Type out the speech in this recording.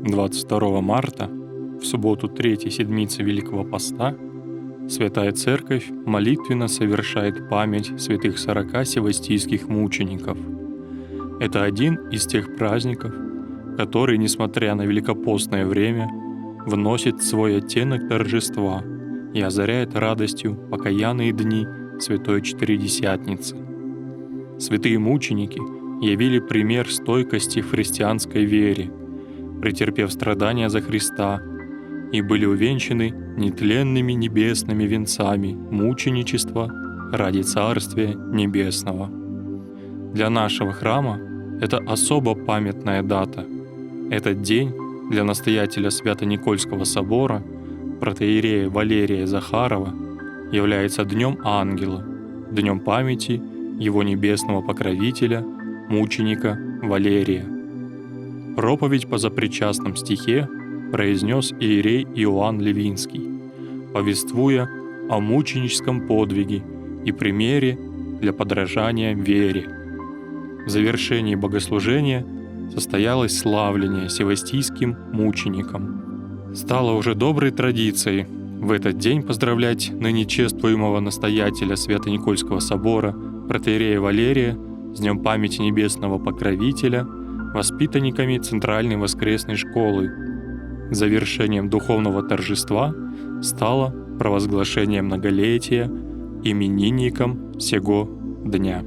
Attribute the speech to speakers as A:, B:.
A: 22 марта, в субботу третьей седмицы Великого Поста, Святая Церковь молитвенно совершает память святых 40 севастийских мучеников. Это один из тех праздников, который, несмотря на великопостное время, вносит свой оттенок торжества и озаряет радостью покаянные дни Святой Четыредесятницы. Святые мученики явили пример стойкости в христианской вере, претерпев страдания за Христа, и были увенчаны нетленными небесными венцами мученичества ради Царствия Небесного. Для нашего храма это особо памятная дата. Этот день для настоятеля Свято-Никольского собора, протоиерея Валерия Захарова, является Днем Ангела, днем памяти его небесного покровителя, мученика Валерия. Проповедь по запричастном стихе произнес иерей Иоанн Левинский, повествуя о мученическом подвиге и примере для подражания вере. В завершении богослужения состоялось славление севастийским мученикам. Стало уже доброй традицией в этот день поздравлять ныне чествуемого настоятеля Свято-Никольского собора протоиерея Валерия с Днем памяти небесного покровителя воспитанниками Центральной воскресной школы. Завершением духовного торжества стало провозглашение многолетия именинником сего дня.